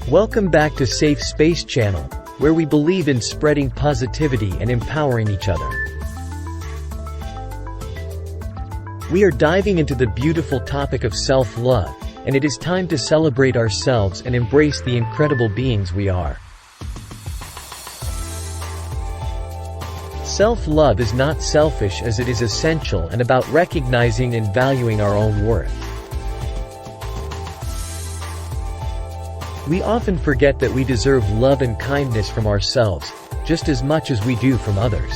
Welcome back to Safe Space Channel, where we believe in spreading positivity and empowering each other. We are diving into the beautiful topic of self-love, and it is time to celebrate ourselves and embrace the incredible beings we are. Self-love is not selfish, as it is essential and about recognizing and valuing our own worth. We often forget that we deserve love and kindness from ourselves, just as much as we do from others.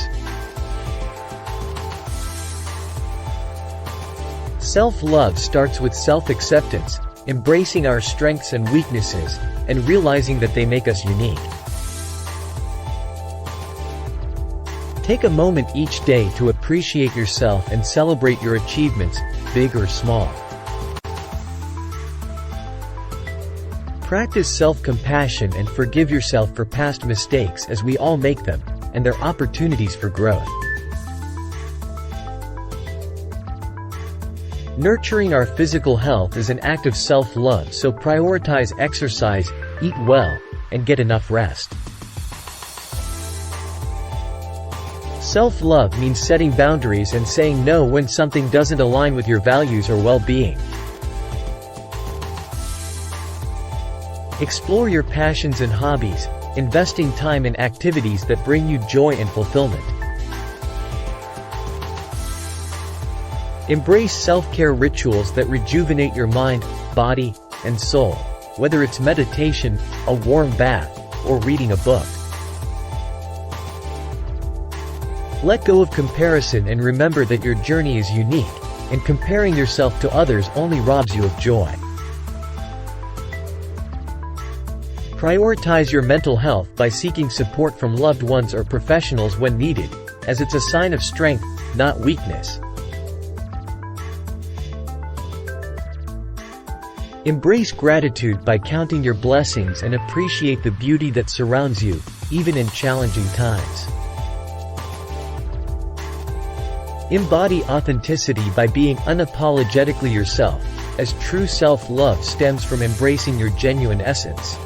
Self-love starts with self-acceptance, embracing our strengths and weaknesses, and realizing that they make us unique. Take a moment each day to appreciate yourself and celebrate your achievements, big or small. Practice self-compassion and forgive yourself for past mistakes, as we all make them, and they're opportunities for growth. Nurturing our physical health is an act of self-love, so prioritize exercise, eat well, and get enough rest. Self-love means setting boundaries and saying no when something doesn't align with your values or well-being. Explore your passions and hobbies, investing time in activities that bring you joy and fulfillment. Embrace self-care rituals that rejuvenate your mind, body, and soul, whether it's meditation, a warm bath, or reading a book. Let go of comparison and remember that your journey is unique, and comparing yourself to others only robs you of joy. Prioritize your mental health by seeking support from loved ones or professionals when needed, as it's a sign of strength, not weakness. Embrace gratitude by counting your blessings and appreciate the beauty that surrounds you, even in challenging times. Embody authenticity by being unapologetically yourself, as true self-love stems from embracing your genuine essence.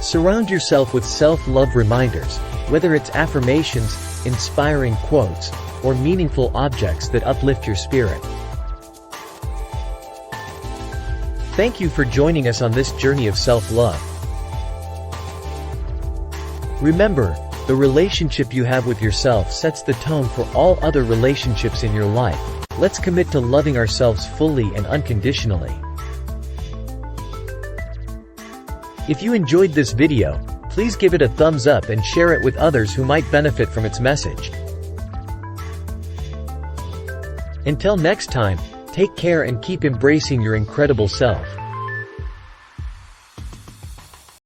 Surround yourself with self-love reminders, whether it's affirmations, inspiring quotes, or meaningful objects that uplift your spirit. Thank you for joining us on this journey of self-love. Remember, the relationship you have with yourself sets the tone for all other relationships in your life. Let's commit to loving ourselves fully and unconditionally. If you enjoyed this video, please give it a thumbs up and share it with others who might benefit from its message. Until next time, take care and keep embracing your incredible self.